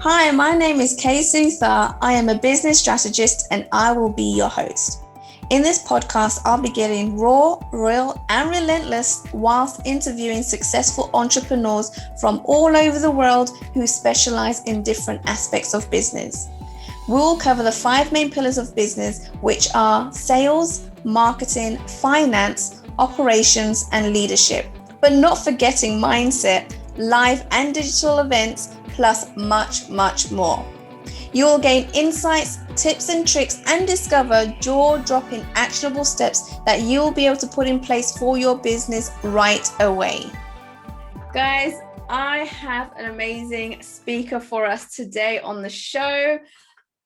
Hi, my name is Kay Sutha. I am a business strategist and I will be your host. In this podcast, I'll be getting raw, real, and relentless whilst interviewing successful entrepreneurs from all over the world who specialize in different aspects of business. We'll cover the 5 main pillars of business, which are sales, marketing, finance, operations, and leadership, but not forgetting mindset, live and digital events, plus much, much more. You will gain insights, tips and tricks, and discover jaw-dropping actionable steps that you will be able to put in place for your business right away. Guys, I have an amazing speaker for us today on the show.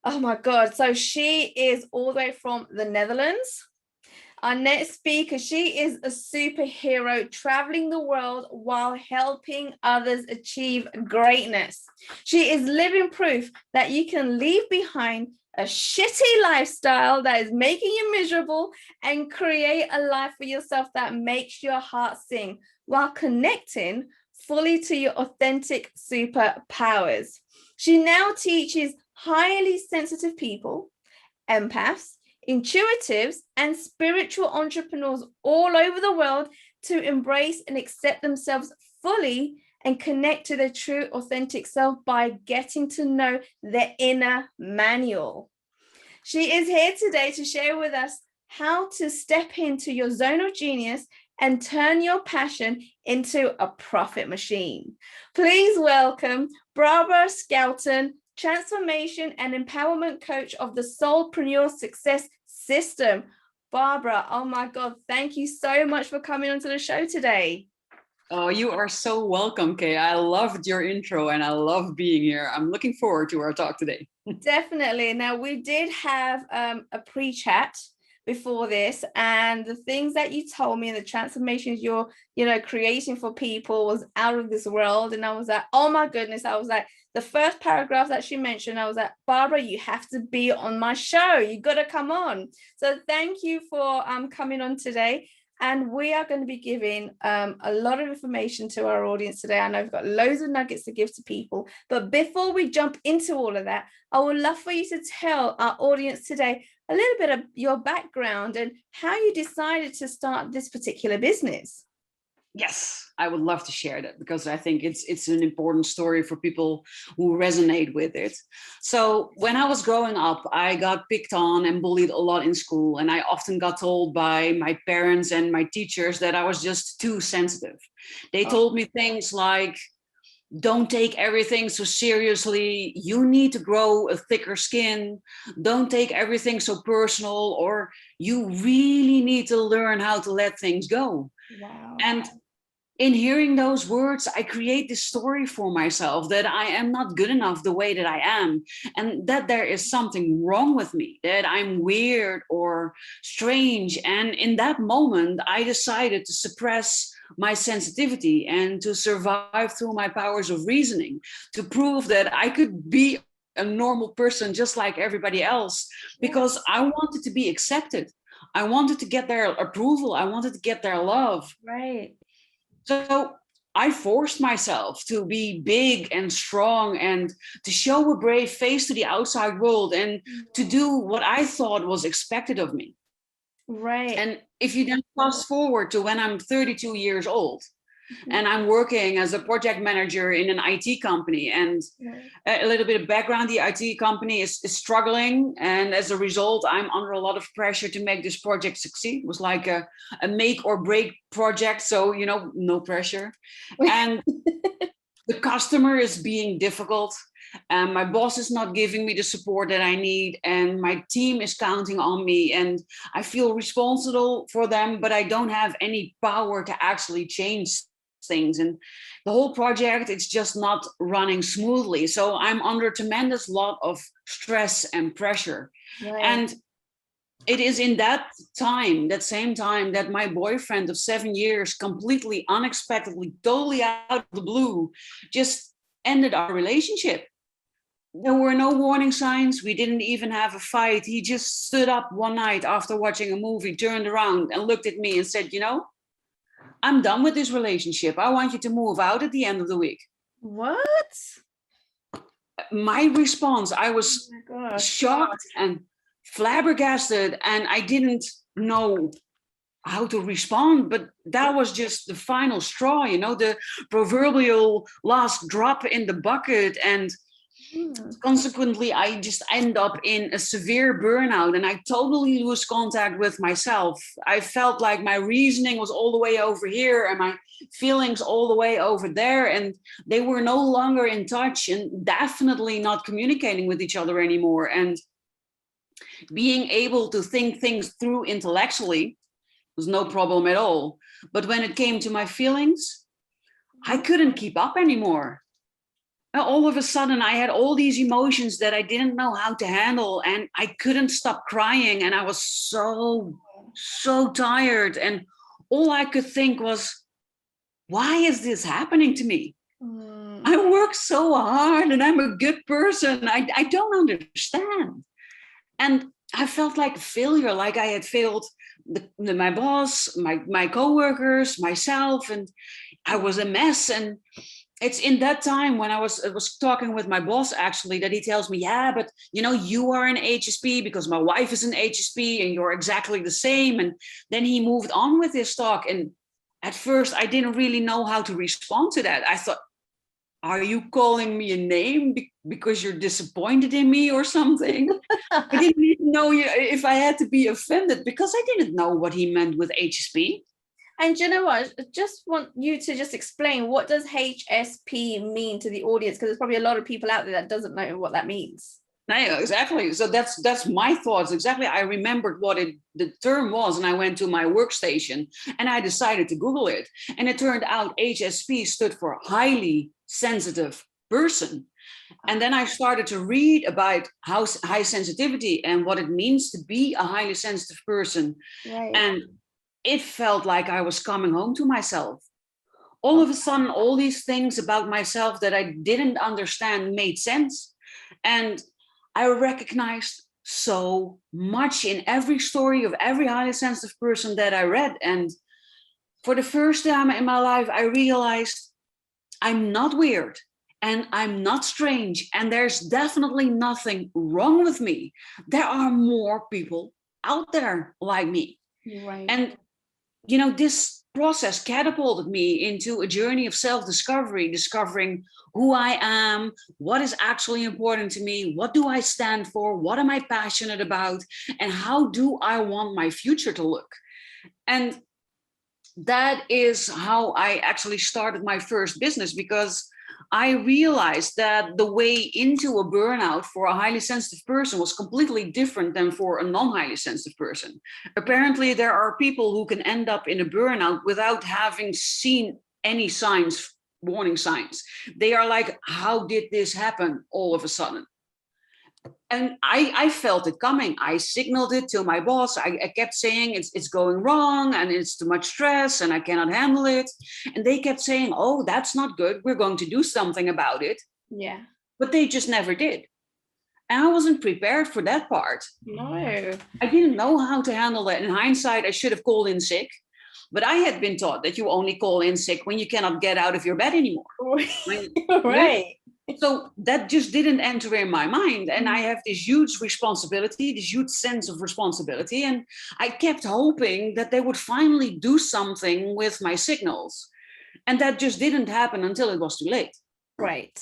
Oh my God. So she is all the way from the Netherlands. Our next speaker, she is a superhero traveling the world while helping others achieve greatness. She is living proof that you can leave behind a shitty lifestyle that is making you miserable and create a life for yourself that makes your heart sing while connecting fully to your authentic superpowers. She now teaches highly sensitive people, empaths, intuitives, and spiritual entrepreneurs all over the world to embrace and accept themselves fully and connect to their true authentic self by getting to know their inner manual. She is here today to share with us how to step into your zone of genius and turn your passion into a profit machine. Please welcome Barbera Schouten, transformation and empowerment coach of the soulpreneur success system. Barbara, oh my God, thank you so much for coming onto the show today. Oh, you are so welcome, Kay. I loved your intro and I love being here. I'm looking forward to our talk today. Definitely. Now, we did have a pre-chat before this, and the things that you told me and the transformations you're creating for people was out of this world. And I was like, oh my goodness. I was like, the first paragraph that she mentioned, I was like, Barbara, you have to be on my show. You got to come on. So thank you for coming on today. And we are going to be giving a lot of information to our audience today. I know we've got loads of nuggets to give to people. But before we jump into all of that, I would love for you to tell our audience today a little bit of your background and how you decided to start this particular business. Yes, I would love to share that because I think it's an important story for people who resonate with it. So when I was growing up, I got picked on and bullied a lot in school. And I often got told by my parents and my teachers that I was just too sensitive. They told me things like, don't take everything so seriously. You need to grow a thicker skin. Don't take everything so personal, or you really need to learn how to let things go. Wow. And in hearing those words, I create this story for myself that I am not good enough the way that I am, and that there is something wrong with me, that I'm weird or strange. And in that moment, I decided to suppress my sensitivity and to survive through my powers of reasoning, to prove that I could be a normal person just like everybody else, because I wanted to be accepted. I wanted to get their approval. I wanted to get their love. Right. So I forced myself to be big and strong and to show a brave face to the outside world and to do what I thought was expected of me. Right. And if you then fast forward to when I'm 32 years old, and I'm working as a project manager in an IT company. And a little bit of background, the IT company is struggling. And as a result, I'm under a lot of pressure to make this project succeed. It was like a make or break project. So, no pressure. And the customer is being difficult. And my boss is not giving me the support that I need. And my team is counting on me. And I feel responsible for them, but I don't have any power to actually change things, and the whole project, it's just not running smoothly. So I'm under a tremendous lot of stress and pressure. Right. And it is in that same time that my boyfriend of 7 years completely unexpectedly, totally out of the blue, just ended our relationship. There were no warning signs. We didn't even have a fight. He just stood up one night after watching a movie, turned around and looked at me and said, I'm done with this relationship. I want you to move out at the end of the week. What? my response, I was shocked and flabbergasted, and I didn't know how to respond. But that was just the final straw, the proverbial last drop in the bucket. And consequently, I just end up in a severe burnout, and I totally lose contact with myself. I felt like my reasoning was all the way over here and my feelings all the way over there, and they were no longer in touch and definitely not communicating with each other anymore. And being able to think things through intellectually was no problem at all. But when it came to my feelings, I couldn't keep up anymore. All of a sudden, I had all these emotions that I didn't know how to handle, and I couldn't stop crying. And I was so tired. And all I could think was, why is this happening to me? I work so hard and I'm a good person. I don't understand. And I felt like a failure, like I had failed my boss, my coworkers, myself, and I was a mess. And it's in that time when I was talking with my boss, actually, that he tells me, yeah, but you are an HSP because my wife is an HSP and you're exactly the same. And then he moved on with his talk. And at first I didn't really know how to respond to that. I thought, are you calling me a name because you're disappointed in me or something? I didn't even know if I had to be offended because I didn't know what he meant with HSP. And you know what? I just want you to just explain, what does HSP mean to the audience? Because there's probably a lot of people out there that doesn't know what that means. No, exactly. So that's my thoughts. Exactly. I remembered what the term was, and I went to my workstation and I decided to Google it. And it turned out HSP stood for highly sensitive person. And then I started to read about high sensitivity and what it means to be a highly sensitive person. Right. And it felt like I was coming home to myself. All of a sudden, all these things about myself that I didn't understand made sense. And I recognized so much in every story of every highly sensitive person that I read. And for the first time in my life, I realized I'm not weird and I'm not strange. And there's definitely nothing wrong with me. There are more people out there like me. Right. And this process catapulted me into a journey of self-discovery, discovering who I am, what is actually important to me, what do I stand for, what am I passionate about, and how do I want my future to look. And that is how I actually started my first business, because I realized that the way into a burnout for a highly sensitive person was completely different than for a non-highly sensitive person. Apparently, there are people who can end up in a burnout without having seen any signs, warning signs. They are like, how did this happen all of a sudden? And I felt it coming. I signaled it to my boss. I kept saying it's going wrong and it's too much stress and I cannot handle it. And they kept saying, oh, that's not good. We're going to do something about it. Yeah. But they just never did. And I wasn't prepared for that part. No. I didn't know how to handle that. In hindsight, I should have called in sick. But I had been taught that you only call in sick when you cannot get out of your bed anymore. Right. So that just didn't enter in my mind. And I have this huge responsibility, this huge sense of responsibility. And I kept hoping that they would finally do something with my signals. And that just didn't happen until it was too late. Right.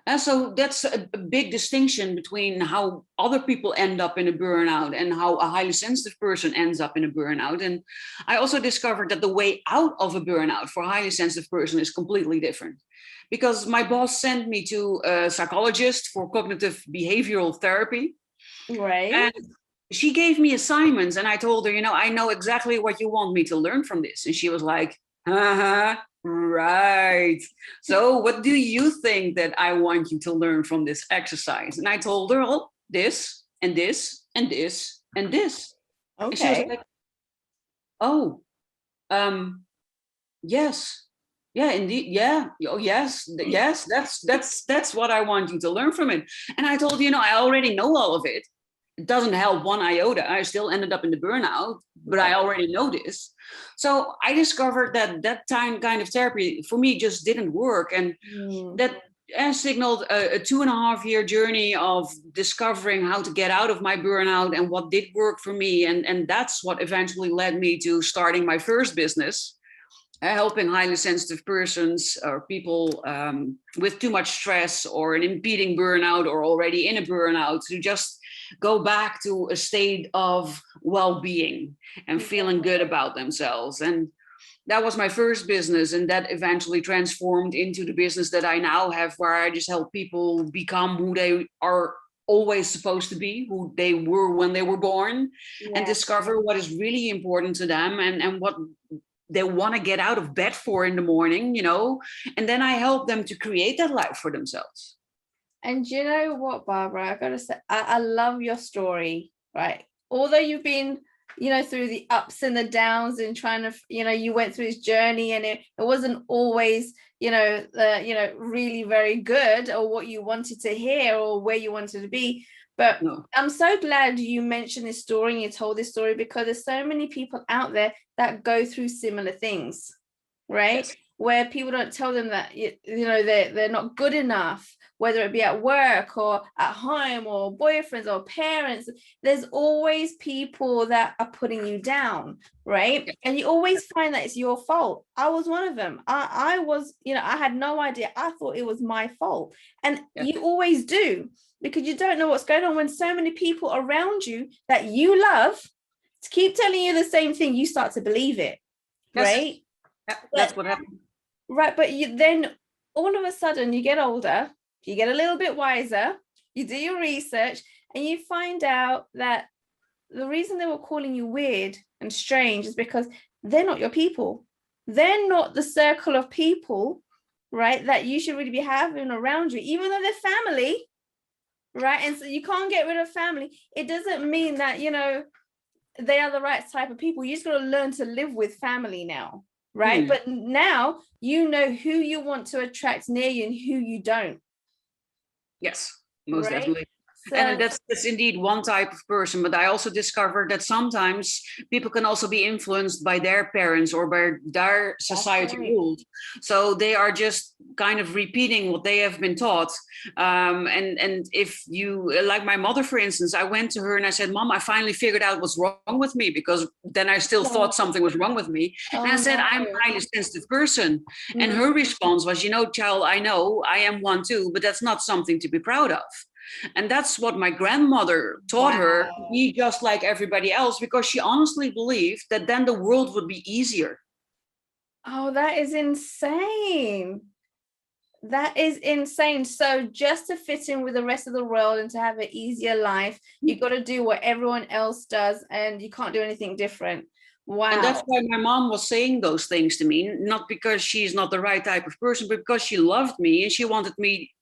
And so that's a big distinction between how other people end up in a burnout and how a highly sensitive person ends up in a burnout. And I also discovered that the way out of a burnout for a highly sensitive person is completely different. Because my boss sent me to a psychologist for cognitive behavioral therapy. Right. And she gave me assignments and I told her, I know exactly what you want me to learn from this. And she was like, right. So what do you think that I want you to learn from this exercise? And I told her, oh, this and this and this and this. Okay. And she was like, oh, yes. Yeah, indeed. Yeah. Oh, yes. Yes. That's what I want you to learn from it. And I told you, I already know all of it. It doesn't help one iota. I still ended up in the burnout, but I already know this. So I discovered that kind of therapy for me just didn't work, and that and signaled a 2.5-year journey of discovering how to get out of my burnout and what did work for me. And that's what eventually led me to starting my first business, helping highly sensitive persons or people with too much stress or an impeding burnout or already in a burnout to just go back to a state of well-being and feeling good about themselves. And that was my first business, and that eventually transformed into the business that I now have, where I just help people become who they are always supposed to be, who they were when they were born, and discover what is really important to them and what they want to get out of bed for in the morning, and then I help them to create that life for themselves. And you know what, Barbara, I gotta say, I love your story, right? Although you've been through the ups and the downs and trying to, you went through this journey, and it wasn't always, really very good or what you wanted to hear or where you wanted to be. But no. I'm so glad you mentioned this story and you told this story, because there's so many people out there that go through similar things, right? Yes. Where people don't tell them that, they're not good enough, whether it be at work or at home or boyfriends or parents. There's always people that are putting you down, right? And you always find that it's your fault. I was one of them. I was, I had no idea. I thought it was my fault. And you always do, because you don't know what's going on when so many people around you that you love keep telling you the same thing. You start to believe it, right? That's what happened. Right, but then all of a sudden you get older, you get a little bit wiser, you do your research, and you find out that the reason they were calling you weird and strange is because they're not your people. They're not the circle of people, right, that you should really be having around you, even though they're family, right? And so you can't get rid of family. It doesn't mean that, they are the right type of people. You just got to learn to live with family now. Right. But now you know who you want to attract near you and who you don't. Yes, most definitely. So, and that's indeed one type of person. But I also discovered that sometimes people can also be influenced by their parents or by their society ruled. So they are just kind of repeating what they have been taught. And if you, like my mother, for instance, I went to her and I said, Mom, I finally figured out what's wrong with me, because then I still thought something was wrong with me. And I said, I'm a highly sensitive person. Mm-hmm. And her response was, child, I know I am one too, but that's not something to be proud of. And that's what my grandmother taught her, be just like everybody else, because she honestly believed that then the world would be easier. Oh, that is insane. That is insane. So just to fit in with the rest of the world and to have an easier life, you got to do what everyone else does, and you can't do anything different. Wow. And that's why my mom was saying those things to me, not because she's not the right type of person, but because she loved me and she wanted me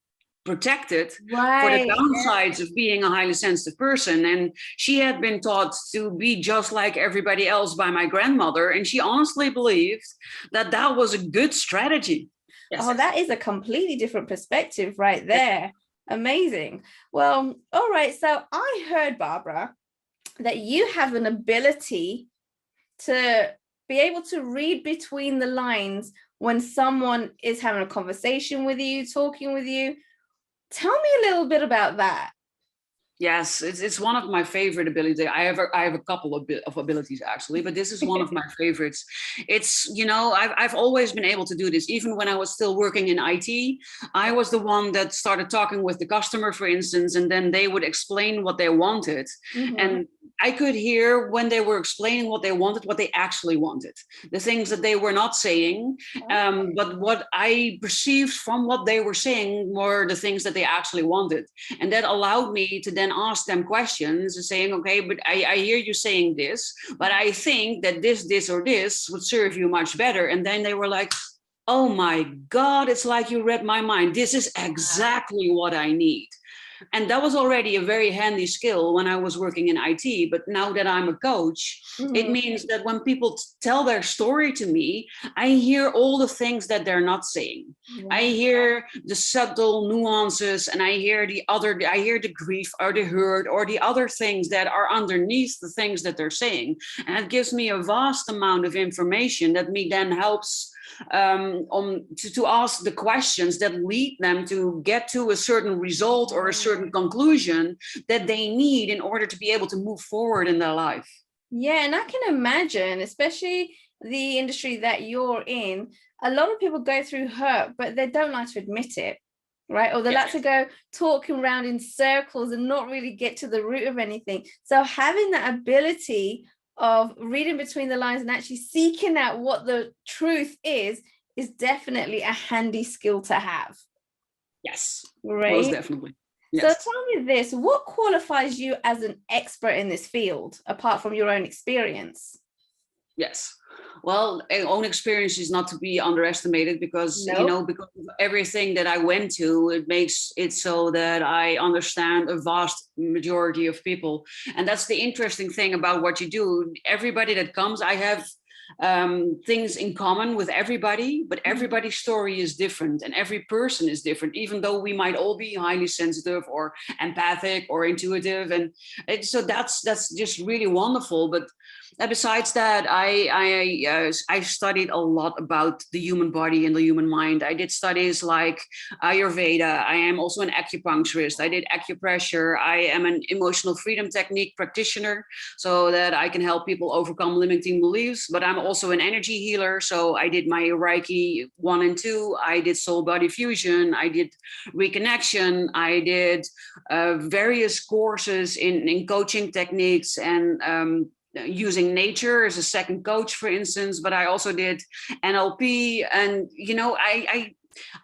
protected for the downsides of being a highly sensitive person. And she had been taught to be just like everybody else by my grandmother, and she honestly believed that that was a good strategy. Yes. Oh, that is a completely different perspective right there. Amazing. Well, all right. So I heard, Barbara, that you have an ability to be able to read between the lines when someone is having a conversation with you, talking with you. Tell me a little bit about that. Yes, it's one of my favorite abilities. I have a couple of abilities actually, but this is one of my favorites. It's, I've always been able to do this. Even when I was still working in IT, I was the one that started talking with the customer, for instance, and then they would explain what they wanted. Mm-hmm. And I could hear when they were explaining what they wanted, what they actually wanted, the things that they were not saying. But what I perceived from what they were saying were the things that they actually wanted. And that allowed me to then ask them questions and saying, okay, but I hear you saying this, but I think that this or this would serve you much better. And then they were like, oh my God, it's like you read my mind. This is exactly what I need. And that was already a very handy skill when I was working in IT. But now that I'm a coach, mm-hmm. It means that when people tell their story to me, I hear all the things that they're not saying. Yeah. I hear the subtle nuances, and I hear the grief or the hurt or the other things that are underneath the things that they're saying. And it gives me a vast amount of information that me then helps to ask the questions that lead them to get to a certain result or a certain conclusion that they need in order to be able to move forward in their life. Yeah, and I can imagine, especially the industry that you're in, a lot of people go through hurt, but they don't like to admit it, right? Or they like to go talking around in circles and not really get to the root of anything. So having that ability of reading between the lines and actually seeking out what the truth is definitely a handy skill to have. Yes, right? Most definitely. Yes. So tell me this, what qualifies you as an expert in this field, apart from your own experience? Yes. Well, own experience is not to be underestimated because, because of everything that I went to, it makes it so that I understand a vast majority of people. And that's the interesting thing about what you do. Everybody that comes, I have things in common with everybody, but everybody's story is different and every person is different, even though we might all be highly sensitive or empathic or intuitive. And so that's just really wonderful. But besides that, I studied a lot about the human body and the human mind. I did studies like Ayurveda. I am also an acupuncturist. I did acupressure. I am an emotional freedom technique practitioner so that I can help people overcome limiting beliefs. But I'm also an energy healer. So I did my Reiki 1 and 2. I did soul body fusion. I did reconnection. I did various courses in coaching techniques and using nature as a second coach, for instance, but I also did NLP and, I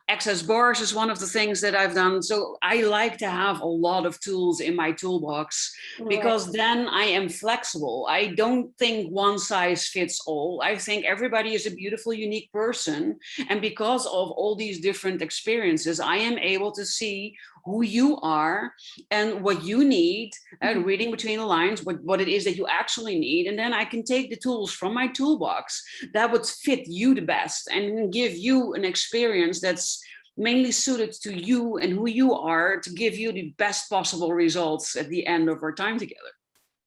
access bars is one of the things that I've done. So I like to have a lot of tools in my toolbox because then I am flexible. I don't think one size fits all. I think everybody is a beautiful, unique person. And because of all these different experiences, I am able to see who you are and what you need, reading between the lines, what it is that you actually need. And then I can take the tools from my toolbox that would fit you the best and give you an experience that's mainly suited to you and who you are to give you the best possible results at the end of our time together.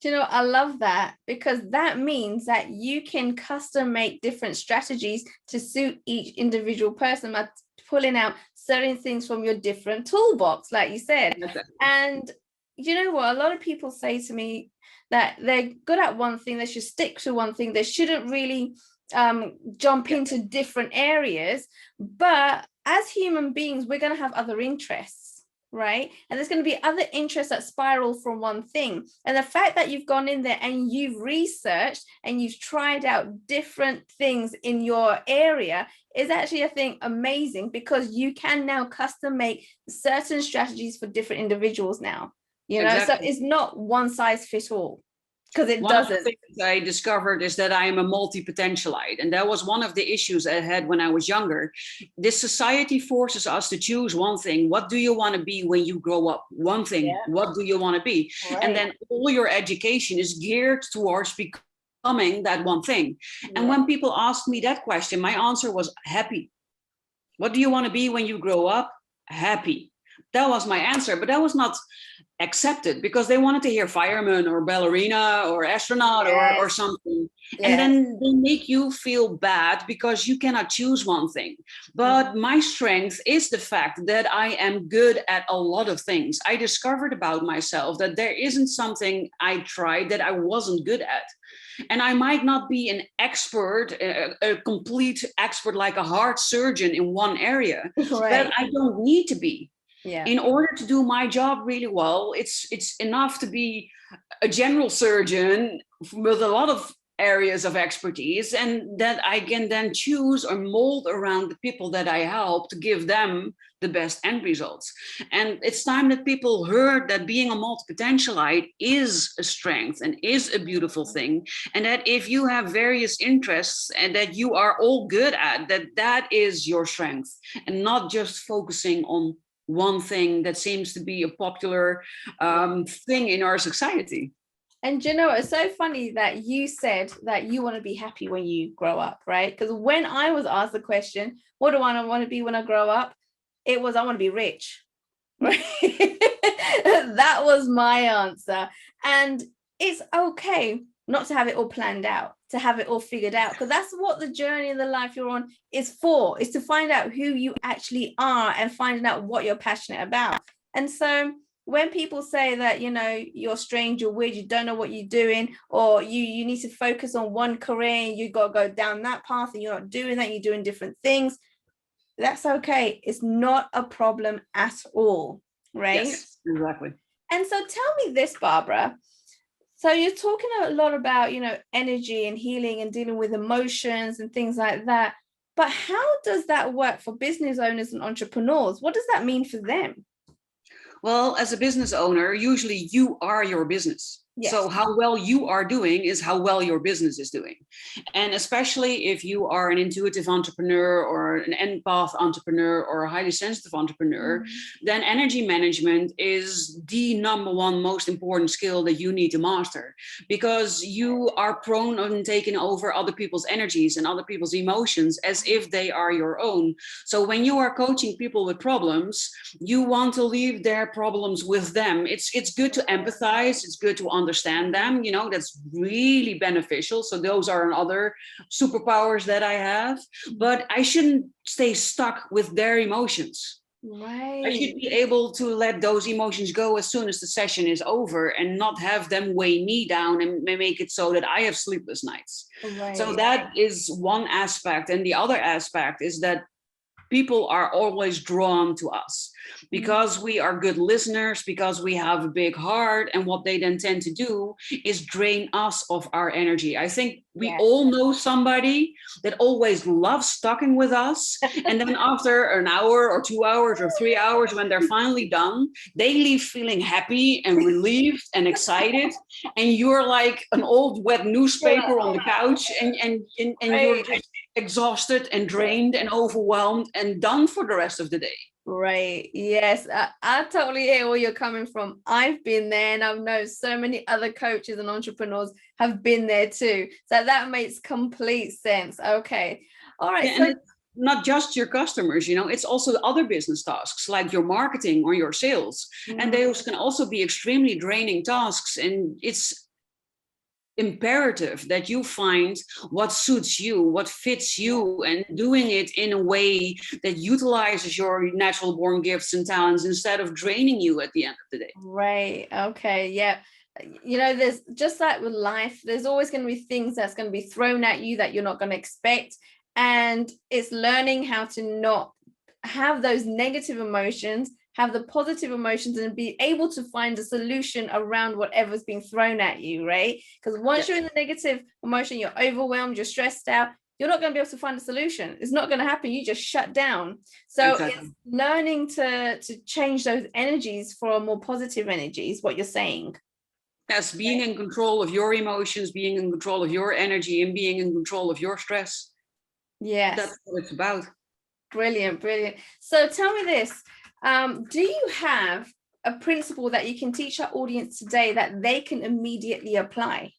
I love that because that means that you can custom make different strategies to suit each individual person by pulling out certain things from your different toolbox, like you said. And you know what? A lot of people say to me that they're good at one thing, they should stick to one thing, they shouldn't really jump into different areas. But as human beings, we're going to have other interests, right? And there's going to be other interests that spiral from one thing. And the fact that you've gone in there and you've researched and you've tried out different things in your area is actually, I think, amazing because you can now custom make certain strategies for different individuals now, So it's not one size fits all. Because it doesn't. One of the things I discovered is that I am a multi-potentialite. And that was one of the issues I had when I was younger. This society forces us to choose one thing. What do you want to be when you grow up? One thing. Yeah. What do you want to be? Right. And then all your education is geared towards becoming that one thing. Yeah. And when people asked me that question, my answer was happy. What do you want to be when you grow up? Happy. That was my answer, but that was not accepted because they wanted to hear fireman or ballerina or astronaut or something. Yes. And then they make you feel bad because you cannot choose one thing. But my strength is the fact that I am good at a lot of things. I discovered about myself that there isn't something I tried that I wasn't good at. And I might not be an expert, a complete expert like a heart surgeon in one area, but I don't need to be. Yeah. In order to do my job really well, it's enough to be a general surgeon with a lot of areas of expertise, and that I can then choose or mold around the people that I help to give them the best end results. And it's time that people heard that being a multipotentialite is a strength and is a beautiful thing. And that if you have various interests and that you are all good at, that is your strength and not just focusing on one thing that seems to be a popular thing in our society. And it's so funny that you said that you want to be happy when you grow up, right? Because when I was asked the question, what do I want to be when I grow up? It was, I want to be rich, right? That was my answer. And it's okay not to have it all planned out, to have it all figured out, because that's what the journey of the life you're on is for, is to find out who you actually are and finding out what you're passionate about. And so when people say that, you know, you're strange, you're weird, you don't know what you're doing, or you need to focus on one career and you got to go down that path and you're not doing that, you're doing different things, that's okay. It's not a problem at all, right? Yes, exactly. And so tell me this, Barbara. So you're talking a lot about, you know, energy and healing and dealing with emotions and things like that. But how does that work for business owners and entrepreneurs? What does that mean for them? Well, as a business owner, usually you are your business. Yes. So how well you are doing is how well your business is doing. And especially if you are an intuitive entrepreneur or an empath entrepreneur or a highly sensitive entrepreneur, then energy management is the number one most important skill that you need to master, because you are prone on taking over other people's energies and other people's emotions as if they are your own. So when you are coaching people with problems, you want to leave their problems with them. It's good to empathize. It's good to understand them. You know, that's really beneficial. So those are other superpowers that I have, but I shouldn't stay stuck with their emotions. Right. I should be able to let those emotions go as soon as the session is over and not have them weigh me down and make it so that I have sleepless nights. Right. So that is one aspect. And the other aspect is that people are always drawn to us because we are good listeners, because we have a big heart. And what they then tend to do is drain us of our energy. I think we all know somebody that always loves talking with us. And then after an hour or 2 hours or 3 hours, when they're finally done, they leave feeling happy and relieved and excited. And you're like an old wet newspaper on the couch and you're just exhausted and drained and overwhelmed and done for the rest of the day. Right. Yes, I totally hear where you're coming from. I've been there, and I've known so many other coaches and entrepreneurs have been there too. So that makes complete sense. Okay. All right. So it's not just your customers, you know, it's also other business tasks like your marketing or your sales. And those can also be extremely draining tasks. And it's imperative that you find what suits you, what fits you, and doing it in a way that utilizes your natural born gifts and talents instead of draining you at the end of the day. Right. Okay. Yeah. You know, there's just like with life, there's always going to be things that's going to be thrown at you that you're not going to expect. And it's learning how to not have those negative emotions, have the positive emotions, and be able to find a solution around whatever's being thrown at you, right? Because once you're in the negative emotion, you're overwhelmed, you're stressed out, you're not going to be able to find a solution. It's not going to happen. You just shut down. So it's learning to change those energies for more positive energies, what you're saying. Yes, being in control of your emotions, being in control of your energy, and being in control of your stress. Yes. That's what it's about. Brilliant, brilliant. So tell me this. Do you have a principle that you can teach our audience today that they can immediately apply?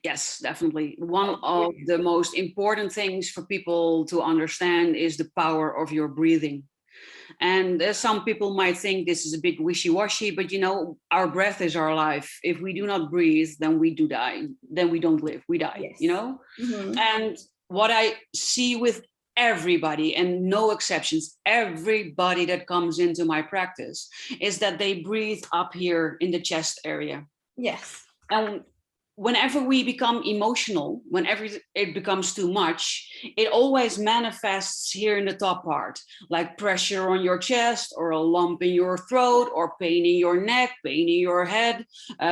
Yes, definitely. One of the most important things for people to understand is the power of your breathing. And some people might think this is a bit wishy-washy, but you know, our breath is our life. If we do not breathe, then we do die. Then we don't live, we die, you know? And what I see with everybody, and no exceptions, everybody that comes into my practice, is that they breathe up here in the chest area. Yes. And whenever we become emotional, whenever it becomes too much, it always manifests here in the top part, like pressure on your chest, or a lump in your throat, or pain in your neck, pain in your head,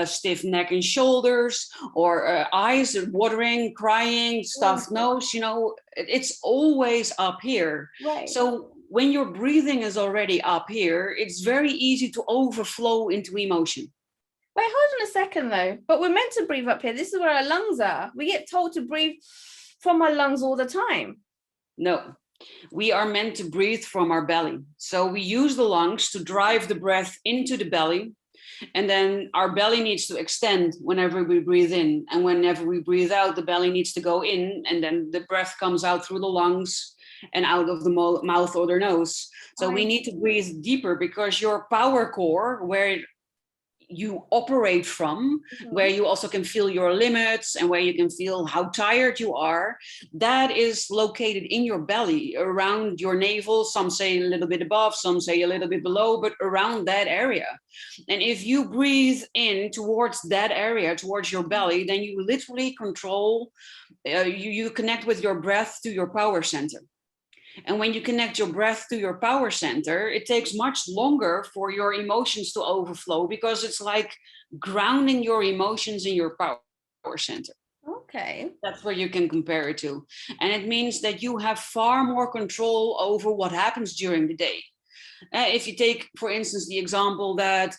stiff neck and shoulders, or eyes watering, crying, stuffed nose. You know, it's always up here. Right. So when your breathing is already up here, it's very easy to overflow into emotion. Wait, hold on a second though. But we're meant to breathe up here. This is where our lungs are. We get told to breathe from our lungs all the time. No, we are meant to breathe from our belly. So we use the lungs to drive the breath into the belly. And then our belly needs to extend whenever we breathe in. And whenever we breathe out, the belly needs to go in. And then the breath comes out through the lungs and out of the mouth or the nose. So we need to breathe deeper, because your power core, where you operate from, where you also can feel your limits and where you can feel how tired you are, that is located in your belly, around your navel. Some say a little bit above, some say a little bit below, but around that area. And if you breathe in towards that area, towards your belly, then you literally control, you connect with your breath to your power center. And when you connect your breath to your power center, it takes much longer for your emotions to overflow, because it's like grounding your emotions in your power center. Okay. That's what you can compare it to. And it means that you have far more control over what happens during the day. If you take, for instance, the example that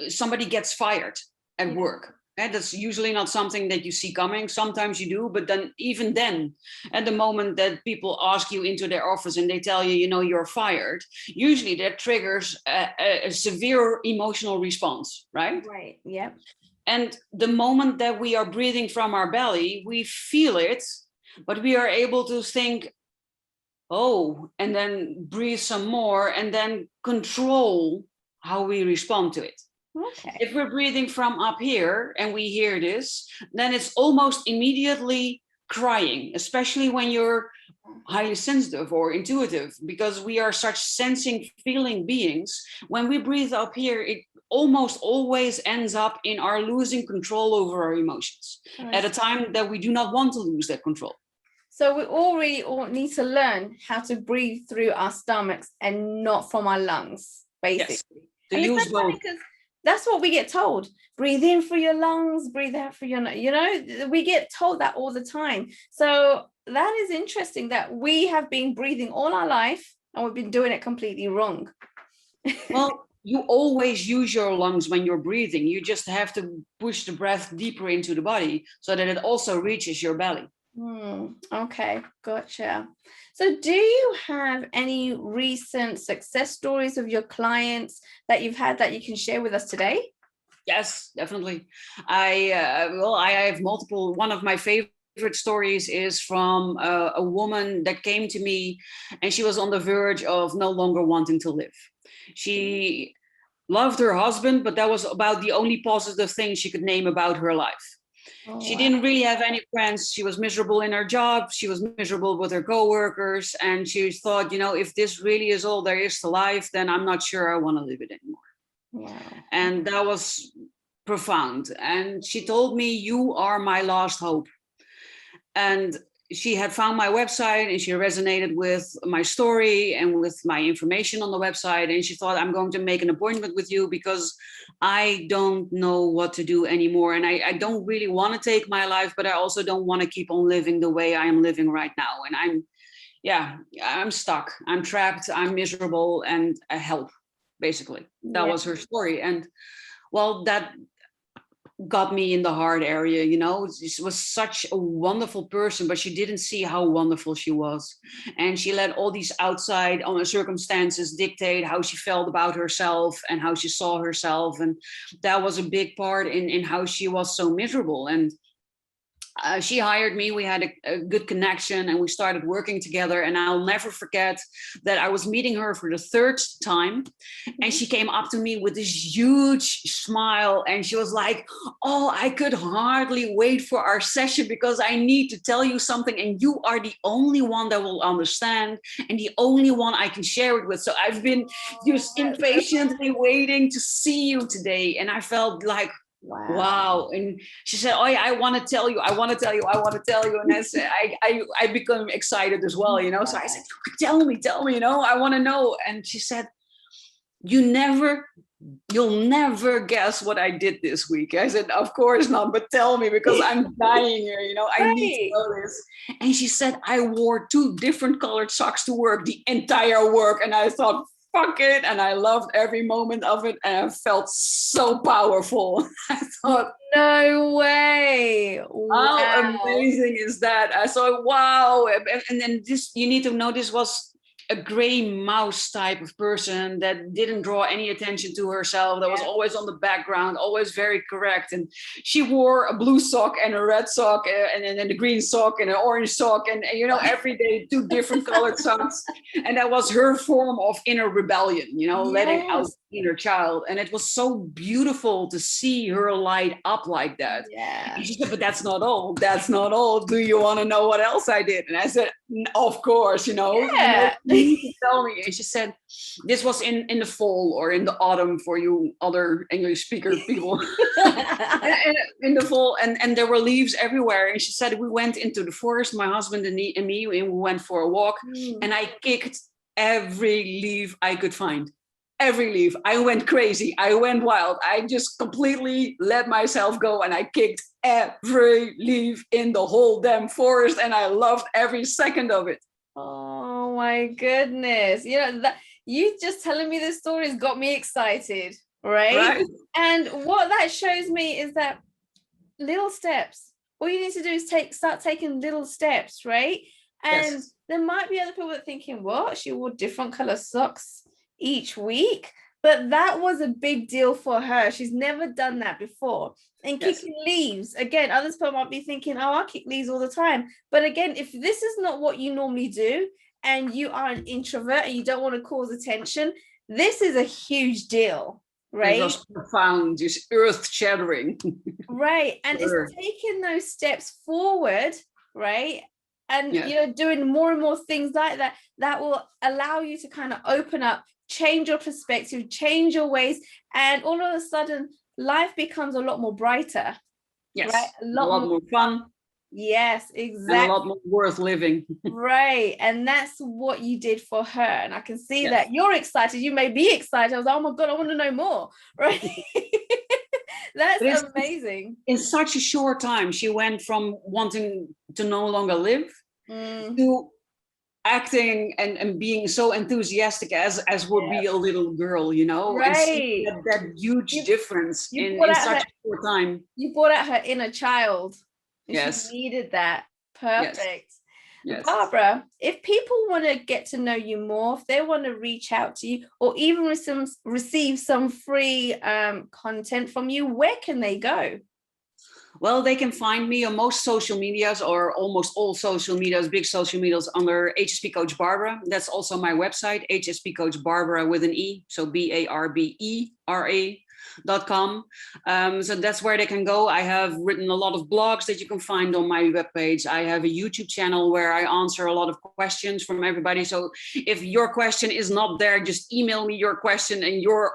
somebody gets fired at work. And that's usually not something that you see coming. Sometimes you do, but then even then, at the moment that people ask you into their office and they tell you, you're fired, usually that triggers a severe emotional response, right? Right. Yep. And the moment that we are breathing from our belly, we feel it, but we are able to think, oh, and then breathe some more, and then control how we respond to it. Okay. If we're breathing from up here and we hear this, then it's almost immediately crying, especially when you're highly sensitive or intuitive, because we are such sensing, feeling beings. When we breathe up here, it almost always ends up in our losing control over our emotions at a time that we do not want to lose that control. So we all need to learn how to breathe through our stomachs and not from our lungs, basically. Yes, to use both. That's what we get told. Breathe in through your lungs, breathe out through your, we get told that all the time. So that is interesting that we have been breathing all our life and we've been doing it completely wrong. Well, you always use your lungs when you're breathing. You just have to push the breath deeper into the body so that it also reaches your belly. Okay, gotcha. So do you have any recent success stories of your clients that you've had that you can share with us today? Yes, definitely. I have multiple. One of my favorite stories is from a woman that came to me, and she was on the verge of no longer wanting to live. She loved her husband, but that was about the only positive thing she could name about her life. She didn't really have any friends. She was miserable in her job. She was miserable with her coworkers. And she thought, if this really is all there is to life, then I'm not sure I want to live it anymore. Wow. And that was profound. And she told me, you are my last hope. And she had found my website and she resonated with my story and with my information on the website. And she thought, I'm going to make an appointment with you because I don't know what to do anymore. And I don't really want to take my life, but I also don't want to keep on living the way I am living right now. And I'm stuck. I'm trapped. I'm miserable, and help, basically. That was her story. And well, that got me in the heart area. She was such a wonderful person, but she didn't see how wonderful she was. And she let all these outside circumstances dictate how she felt about herself and how she saw herself. And that was a big part in how she was so miserable. And she hired me. We had a good connection and we started working together. And I'll never forget that I was meeting her for the third time. And she came up to me with this huge smile. And she was like, oh, I could hardly wait for our session because I need to tell you something. And you are the only one that will understand and the only one I can share it with. So I've been just impatiently waiting to see you today. And I felt like, wow. And she said, oh yeah, I want to tell you. And I said, I become excited as well, So I said, tell me, I want to know. And she said, you'll never guess what I did this week. I said, of course not, but tell me, because I'm dying here, I need to know this. And she said, I wore 2 different colored socks to work, the entire work. And I thought, fuck it. And I loved every moment of it. And I felt so powerful. I thought, no way. Wow. How amazing is that? I thought, wow. And then you need to know, this was a gray mouse type of person that didn't draw any attention to herself, that was always on the background, always very correct. And she wore a blue sock and a red sock and then a green sock and an orange sock and you know, every day 2 different colored socks. And that was her form of inner rebellion, you know, letting out the inner child. And it was so beautiful to see her light up like that. And she said, but that's not all. That's not all. Do you want to know what else I did? And I said, of course, you know, you need to tell me. And she said, this was in the fall or in the autumn for you other English speaker people. In the fall, and there were leaves everywhere. And she said, we went into the forest, my husband and me, and we went for a walk. And I kicked every leaf I could find. Every leaf. I went crazy. I went wild. I just completely let myself go and I kicked every leaf in the whole damn forest and I loved every second of it. Oh my goodness. You know, that you just telling me this story has got me excited, right? And what that shows me is that little steps. All you need to do is start taking little steps, right? And there might be other people that are thinking, what? She wore different color socks each week, but that was a big deal for her. She's never done that before. And kicking leaves, again, other people might be thinking, oh, I kick leaves all the time. But again, if this is not what you normally do and you are an introvert and you don't want to cause attention, this is a huge deal, right? It was profound, just earth-shattering. Right. And it's taking those steps forward, right? And, you know, doing more and more things like that, that will allow you to kind of open up, change your perspective, change your ways. And all of a sudden, life becomes a lot more brighter. Yes. Right? A lot more fun. Yes, exactly. And a lot more worth living. Right. And that's what you did for her. And I can see that you're excited. You may be excited. I was like, oh my God, I want to know more. Right. That's amazing. In such a short time, she went from wanting to no longer live to acting and being so enthusiastic as would be a little girl, you know, and see that huge difference in such a short time. You brought out her inner child. And she needed that. Perfect. Yes. Barbara, if people want to get to know you more, if they want to reach out to you or even receive some free content from you, where can they go? Well, they can find me on most social medias or almost all social medias, big social medias under HSP Coach Barbera. That's also my website, HSP Coach Barbera with an E. So BARBERA.com. So that's where they can go. I have written a lot of blogs that you can find on my webpage. I have a YouTube channel where I answer a lot of questions from everybody. So if your question is not there, just email me your question and your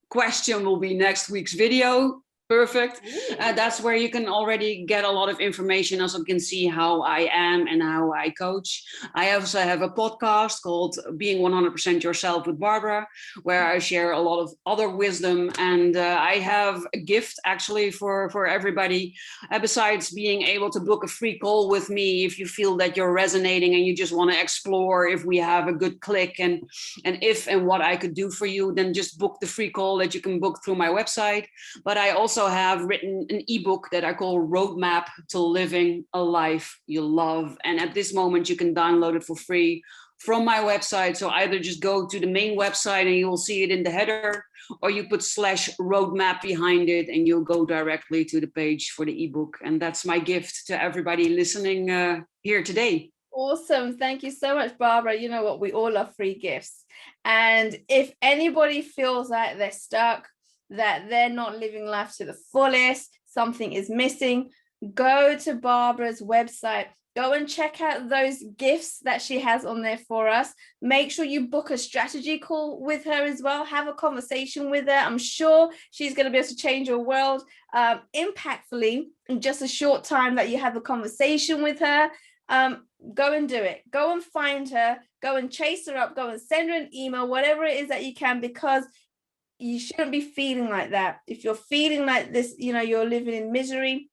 question will be next week's video. Perfect. That's where you can already get a lot of information. Also, you can see how I am and how I coach. I also have a podcast called Being 100% Yourself with Barbara, where I share a lot of other wisdom. And I have a gift actually for everybody. Besides being able to book a free call with me, if you feel that you're resonating and you just want to explore if we have a good click and if and what I could do for you, then just book the free call that you can book through my website. But I also have written an ebook that I call Roadmap to Living a Life You Love. And at this moment, you can download it for free from my website. So either just go to the main website and you will see it in the header, or you put /roadmap behind it and you'll go directly to the page for the ebook. And that's my gift to everybody listening here today. Awesome. Thank you so much, Barbara. You know what? We all love free gifts. And if anybody feels like they're stuck, that they're not living life to the fullest, something is missing, go to Barbara's website. Go and check out those gifts that she has on there for us. Make sure you book a strategy call with her as well. Have a conversation with her. I'm sure she's going to be able to change your world impactfully in just a short time that you have a conversation with her. Go and do it. Go and find her. Go and chase her up. Go and send her an email, whatever it is that you can, because you shouldn't be feeling like that. If you're feeling like this, you know, you're living in misery,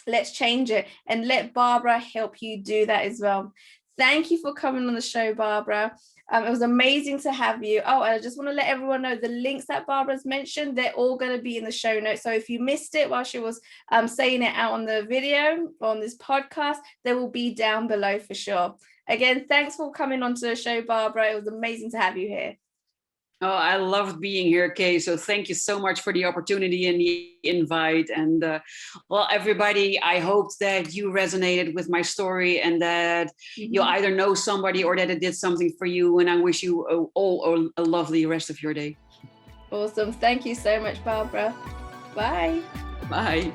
let's change it and let Barbara help you do that as well. Thank you for coming on the show, Barbara. It was amazing to have you. Oh, and I just want to let everyone know the links that Barbara's mentioned, they're all going to be in the show notes. So if you missed it while she was saying it out on the video on this podcast, they will be down below for sure. Again, thanks for coming onto the show, Barbara. It was amazing to have you here. Oh, I loved being here, Kay. So thank you so much for the opportunity and the invite. And well, everybody, I hoped that you resonated with my story and that you either know somebody or that it did something for you. And I wish you all a lovely rest of your day. Awesome. Thank you so much, Barbara. Bye. Bye.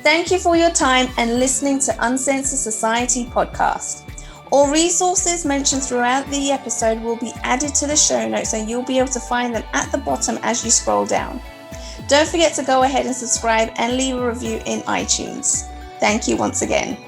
Thank you for your time and listening to Uncensored Society Podcast. All resources mentioned throughout the episode will be added to the show notes, and you'll be able to find them at the bottom as you scroll down. Don't forget to go ahead and subscribe and leave a review in iTunes. Thank you once again.